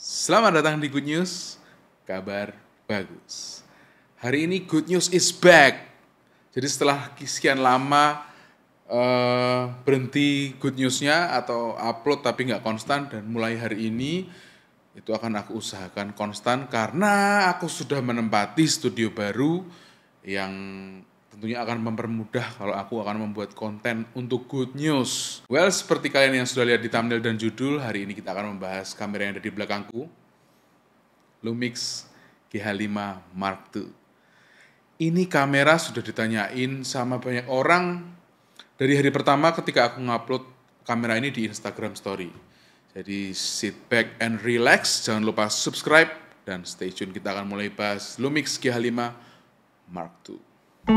Selamat datang di Good News, kabar bagus. Hari ini Good News is back. Jadi setelah sekian lama berhenti Good News-nya atau upload tapi nggak konstan, dan mulai hari ini itu akan aku usahakan konstan karena aku sudah menempati studio baru yang tentunya akan mempermudah kalau aku akan membuat konten untuk Good News. Well, seperti kalian yang sudah lihat di thumbnail dan judul, hari ini kita akan membahas kamera yang ada di belakangku, Lumix GH5 Mark II. Ini kamera sudah ditanyain sama banyak orang dari hari pertama ketika aku ngupload kamera ini di Instagram Story. Jadi sit back and relax, jangan lupa subscribe dan stay tune, kita akan mulai bahas Lumix GH5 Mark II. Oke,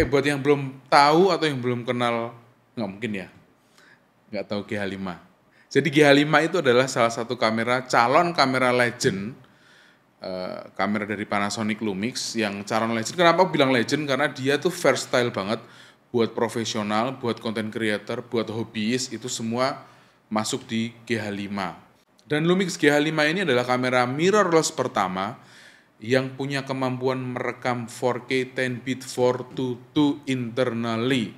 buat yang belum tahu atau yang belum kenal, nggak mungkin ya, nggak tahu GH5. Jadi GH5 itu adalah salah satu calon kamera legend, kamera dari Panasonic Lumix yang calon legend. Kenapa aku bilang legend? Karena dia tuh versatile banget, buat profesional, buat content creator, buat hobiis, itu semua masuk di GH5. Dan Lumix GH5 ini adalah kamera mirrorless pertama yang punya kemampuan merekam 4K 10-bit 422 internally.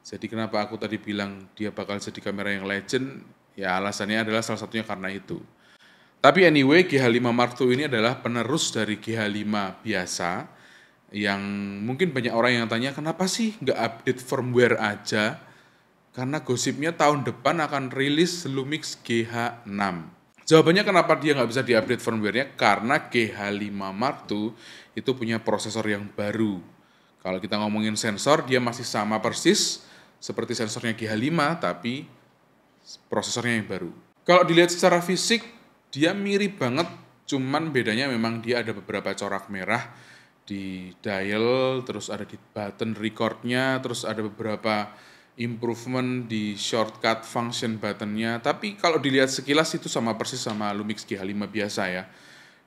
Jadi kenapa aku tadi bilang dia bakal jadi kamera yang legend? Ya alasannya adalah salah satunya karena itu. Tapi anyway, GH5 Mark II ini adalah penerus dari GH5 biasa, yang mungkin banyak orang yang tanya kenapa sih nggak update firmware aja? Karena gosipnya tahun depan akan rilis Lumix GH6. Jawabannya kenapa dia nggak bisa diupdate firmware-nya? Karena GH5 Mark II itu punya prosesor yang baru. Kalau kita ngomongin sensor, dia masih sama persis seperti sensornya GH5, tapi prosesornya yang baru. Kalau dilihat secara fisik, dia mirip banget, cuman bedanya memang dia ada beberapa corak merah di dial, terus ada di button record-nya, terus ada beberapa improvement di shortcut function buttonnya. Tapi kalau dilihat sekilas itu sama persis sama Lumix GH5 biasa ya.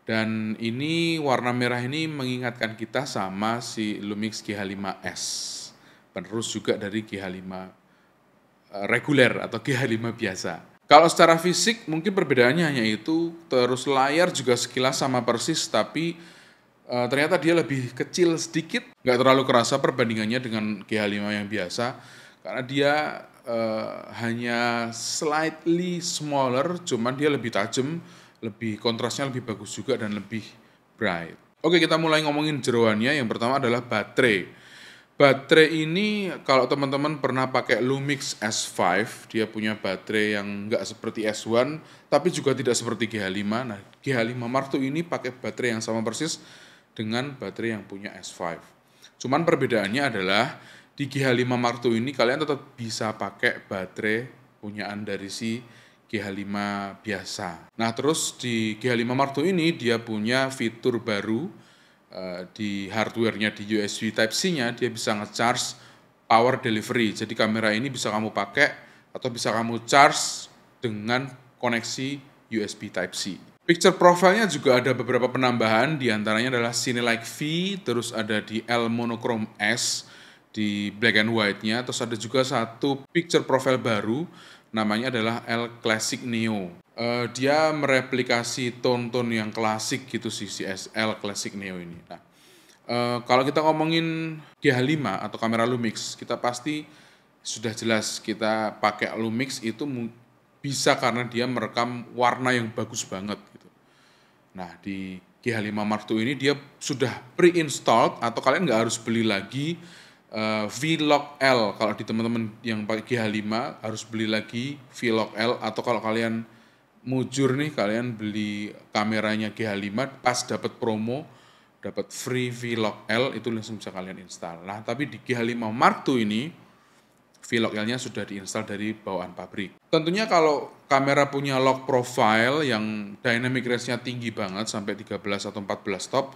Dan ini warna merah ini mengingatkan kita sama si Lumix GH5S, penerus juga dari GH5 reguler atau GH5 biasa. Kalau secara fisik mungkin perbedaannya hanya itu, terus layar juga sekilas sama persis, tapi ternyata dia lebih kecil sedikit, nggak terlalu kerasa perbandingannya dengan GH5 yang biasa, karena dia hanya slightly smaller, cuman dia lebih tajam, lebih kontrasnya lebih bagus juga, dan lebih bright. Oke, kita mulai ngomongin jeroannya. Yang pertama adalah baterai. Baterai ini kalau teman-teman pernah pakai Lumix S5, dia punya baterai yang nggak seperti S1, tapi juga tidak seperti GH5. Nah, GH5 Mark II ini pakai baterai yang sama persis dengan baterai yang punya S5. Cuman perbedaannya adalah di GH5 Mark II ini kalian tetap bisa pakai baterai punyaan dari si GH5 biasa. Nah, terus di GH5 Mark II ini dia punya fitur baru di hardware-nya, di USB Type-C-nya dia bisa nge-charge power delivery. Jadi kamera ini bisa kamu pakai atau bisa kamu charge dengan koneksi USB Type-C. Picture profile-nya juga ada beberapa penambahan, diantaranya adalah Cinelike V, terus ada di L Monochrome S di black and white-nya, terus ada juga satu picture profile baru, namanya adalah L Classic Neo. Dia mereplikasi tone-tone yang klasik gitu sih, si L Classic Neo ini. Nah, kalau kita ngomongin GH5 atau kamera Lumix, kita pasti sudah jelas kita pakai Lumix itu bisa karena dia merekam warna yang bagus banget gitu. Nah, di GH5 Mark II ini dia sudah pre-installed, atau kalian nggak harus beli lagi V-Log L. Kalau di teman-teman yang pakai GH5 harus beli lagi V-Log L, atau kalau kalian mujur nih, kalian beli kameranya GH5 pas dapat promo, dapat free V-Log L, itu langsung bisa kalian install. Nah, tapi di GH5 Mark II ini V-Log L-nya sudah diinstal dari bawaan pabrik. Tentunya kalau kamera punya log profile yang dynamic range-nya tinggi banget sampai 13 atau 14 top,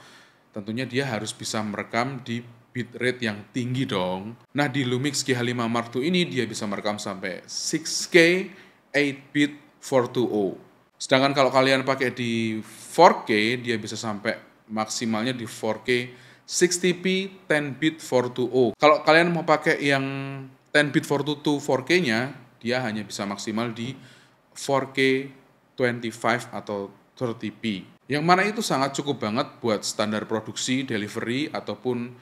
tentunya dia harus bisa merekam di bitrate yang tinggi dong. Nah, di Lumix GH5 Mark II ini dia bisa merekam sampai 6K 8-bit 420. Sedangkan kalau kalian pakai di 4K, dia bisa sampai maksimalnya di 4K 60p 10-bit 420. Kalau kalian mau pakai yang 10-bit 422 4K-nya, dia hanya bisa maksimal di 4K 25 atau 30p. Yang mana itu sangat cukup banget buat standar produksi, delivery, ataupun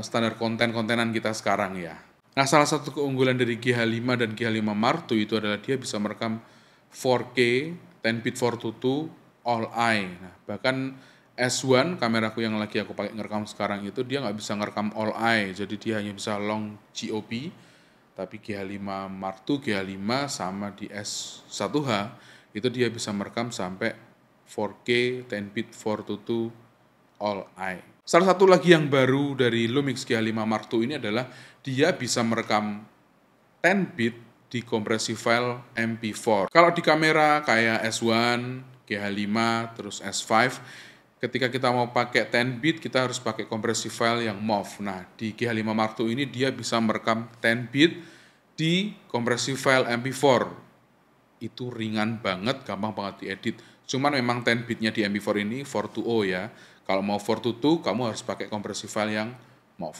standar konten-kontenan kita sekarang ya. Nah, salah satu keunggulan dari GH5 dan GH5 Mark II itu adalah dia bisa merekam 4K 10-bit 422 all eye. Nah, bahkan S1 kameraku yang lagi aku pakai ngerekam sekarang itu dia nggak bisa ngerekam all eye, jadi dia hanya bisa long GOP. Tapi GH5 Mark II, GH5 sama di S1H itu dia bisa merekam sampai 4K 10-bit 422 all eye. Salah satu lagi yang baru dari Lumix GH5 Mark II ini adalah dia bisa merekam 10-bit di kompresi file MP4. Kalau di kamera kayak S1, GH5, terus S5, ketika kita mau pakai 10-bit kita harus pakai kompresi file yang MOV. Nah, di GH5 Mark II ini dia bisa merekam 10-bit di kompresi file MP4. Itu ringan banget, gampang banget diedit. Cuman memang 10-bitnya di MP4 ini 420 ya. Kalau mau 422 kamu harus pakai kompresi file yang MOV.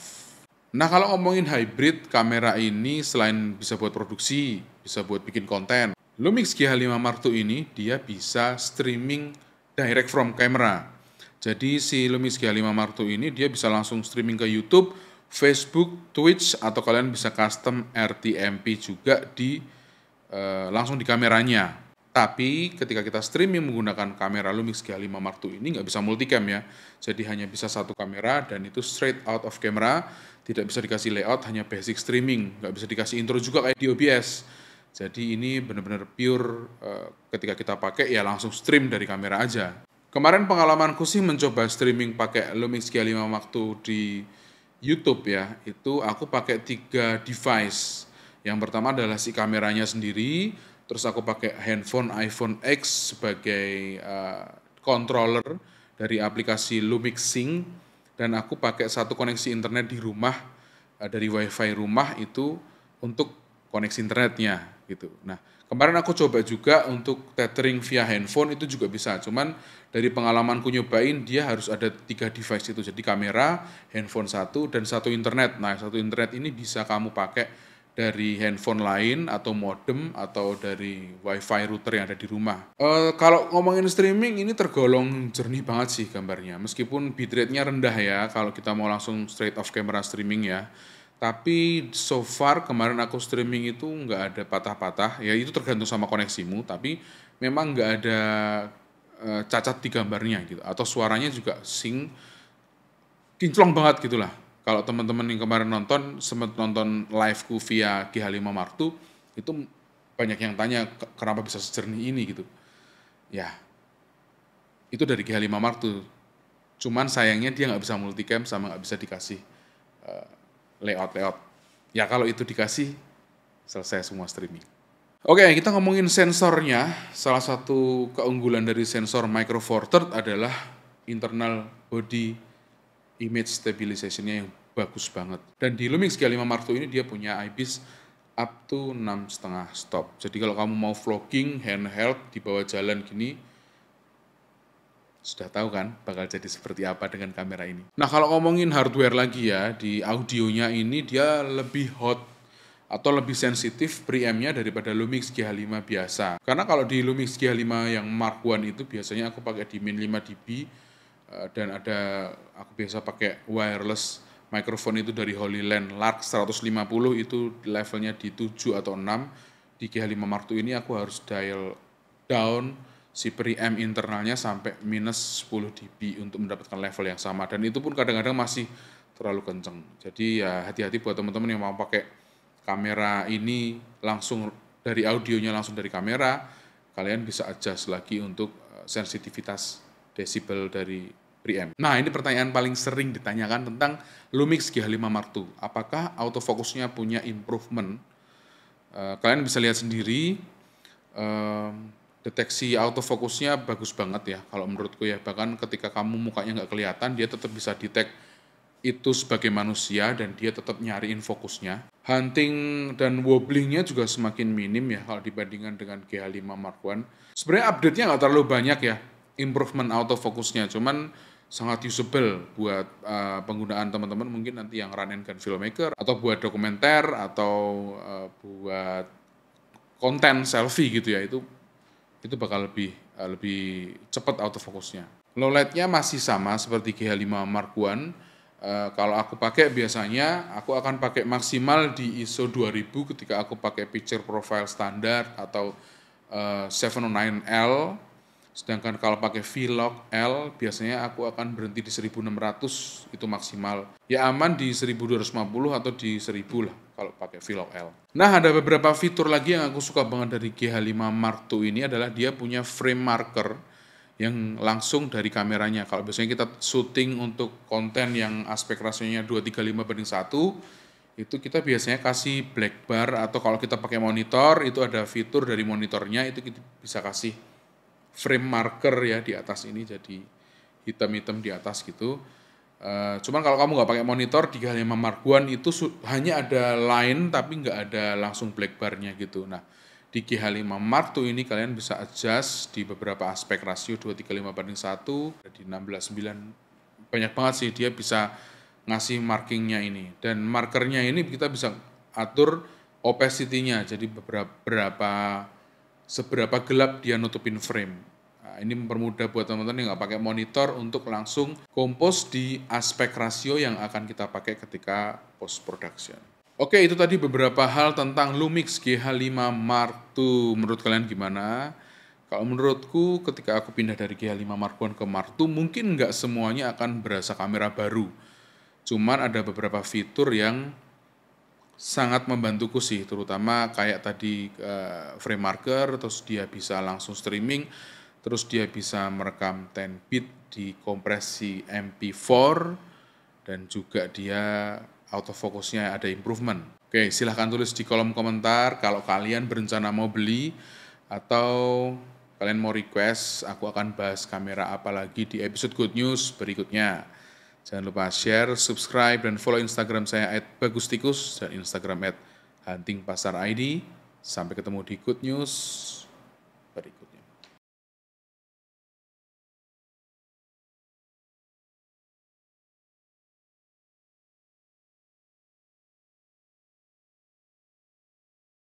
Nah, kalau ngomongin hybrid, kamera ini selain bisa buat produksi, bisa buat bikin konten, Lumix GH5 Mark II ini dia bisa streaming direct from camera. Jadi si Lumix GH5 Mark II ini dia bisa langsung streaming ke YouTube, Facebook, Twitch, atau kalian bisa custom RTMP juga langsung di kameranya. Tapi ketika kita streaming menggunakan kamera Lumix GH5 Mark II ini nggak bisa multicam ya. Jadi hanya bisa satu kamera dan itu straight out of camera, tidak bisa dikasih layout, hanya basic streaming, nggak bisa dikasih intro juga kayak di OBS. Jadi ini benar-benar pure ketika kita pakai ya langsung stream dari kamera aja. Kemarin pengalamanku sih mencoba streaming pakai Lumix GH5 Mark II di YouTube ya, itu aku pakai 3 device. Yang pertama adalah si kameranya sendiri, terus aku pakai handphone iPhone X sebagai controller dari aplikasi Lumix Sync, dan aku pakai satu koneksi internet di rumah dari WiFi rumah itu untuk koneksi internetnya gitu. Nah, kemarin aku coba juga untuk tethering via handphone itu juga bisa, cuman dari pengalamanku nyobain dia harus ada 3 device itu, jadi kamera, handphone satu, dan satu internet. Nah, satu internet ini bisa kamu pakai dari handphone lain atau modem atau dari wifi router yang ada di rumah. Kalau ngomongin streaming ini tergolong jernih banget sih gambarnya, meskipun bitrate-nya rendah ya kalau kita mau langsung straight off camera streaming ya. Tapi so far kemarin aku streaming itu nggak ada patah-patah, ya itu tergantung sama koneksimu, tapi memang nggak ada cacat di gambarnya gitu, atau suaranya juga kinclong banget gitulah. Kalau teman-teman yang kemarin sempat nonton live-ku via GH5 Mark II, itu banyak yang tanya kenapa bisa sejernih ini gitu. Ya, itu dari GH5 Mark II. Cuman sayangnya dia nggak bisa multicam sama nggak bisa dikasih layout. Ya kalau itu dikasih, selesai semua streaming. Oke, kita ngomongin sensornya. Salah satu keunggulan dari sensor Micro Four Thirds adalah internal body image stabilization-nya yang bagus banget. Dan di Lumix GH5 Mark II ini dia punya IBIS up to 6,5 stop. Jadi kalau kamu mau vlogging, handheld, di bawah jalan gini, sudah tahu kan bakal jadi seperti apa dengan kamera ini. Nah, kalau ngomongin hardware lagi ya, di audionya ini dia lebih hot atau lebih sensitif preamp-nya daripada Lumix GH5 biasa. Karena kalau di Lumix GH5 yang Mark I itu biasanya aku pakai di min 5 dB, dan aku biasa pakai wireless microphone itu dari Holyland Lark 150, itu levelnya di 7 atau 6. Di GH5 Mark II ini aku harus dial down si preamp internalnya sampai minus 10 dB untuk mendapatkan level yang sama, dan itu pun kadang-kadang masih terlalu kenceng. Jadi ya hati-hati buat teman-teman yang mau pakai kamera ini langsung dari audionya langsung dari kamera, kalian bisa adjust lagi untuk sensitivitas desibel dari preamp. Nah, ini pertanyaan paling sering ditanyakan tentang Lumix GH5 Mark II. Apakah autofocusnya punya improvement? Kalian bisa lihat sendiri, deteksi autofocusnya bagus banget ya kalau menurutku ya. Bahkan ketika kamu mukanya nggak kelihatan, dia tetap bisa detect itu sebagai manusia dan dia tetap nyariin fokusnya. Hunting dan wobblingnya juga semakin minim ya kalau dibandingkan dengan GH5 Mark I. Sebenarnya update-nya nggak terlalu banyak ya, improvement autofocusnya, cuman sangat usable buat penggunaan teman-teman mungkin nanti yang run and gun filmmaker atau buat dokumenter atau buat konten selfie gitu ya, itu bakal lebih cepat autofocusnya. Low light-nya masih sama seperti GH5 Mark I. Kalau aku pakai biasanya aku akan pakai maksimal di ISO 2000 ketika aku pakai picture profile standar atau 709L. Sedangkan kalau pakai Vlog L biasanya aku akan berhenti di 1600 itu maksimal. Ya aman di 1250 atau di 1000 lah kalau pakai Vlog L. Nah, ada beberapa fitur lagi yang aku suka banget dari GH5 Mark II ini adalah dia punya frame marker yang langsung dari kameranya. Kalau biasanya kita syuting untuk konten yang aspek rasionya 2:3:5:1, itu kita biasanya kasih black bar atau kalau kita pakai monitor itu ada fitur dari monitornya itu kita bisa kasih frame marker ya di atas ini jadi hitam-hitam di atas gitu. Cuman kalau kamu nggak pakai monitor di GH5 Mark I itu hanya ada line tapi nggak ada langsung black bar-nya gitu. Nah, di GH5 Mark II ini kalian bisa adjust di beberapa aspek rasio 2:3:5:1 di 16:9. Banyak banget sih dia bisa ngasih markingnya ini. Dan markernya ini kita bisa atur opacity-nya. Jadi seberapa gelap dia nutupin frame. Nah, ini mempermudah buat teman-teman yang nggak pakai monitor untuk langsung kompos di aspek rasio yang akan kita pakai ketika post production. Oke, itu tadi beberapa hal tentang Lumix GH5 Mark II. Menurut kalian gimana? Kalau menurutku ketika aku pindah dari GH5 Mark I ke Mark II, mungkin nggak semuanya akan berasa kamera baru. Cuman ada beberapa fitur yang sangat membantuku sih, terutama kayak tadi frame marker, terus dia bisa langsung streaming, terus dia bisa merekam 10 bit di kompresi MP4, dan juga dia autofocusnya ada improvement. Oke, silahkan tulis di kolom komentar kalau kalian berencana mau beli atau kalian mau request aku akan bahas kamera apa lagi di episode Good News berikutnya. Jangan lupa share, subscribe, dan follow Instagram saya @bagustikus dan Instagram @huntingpasarid. Sampai ketemu di Good News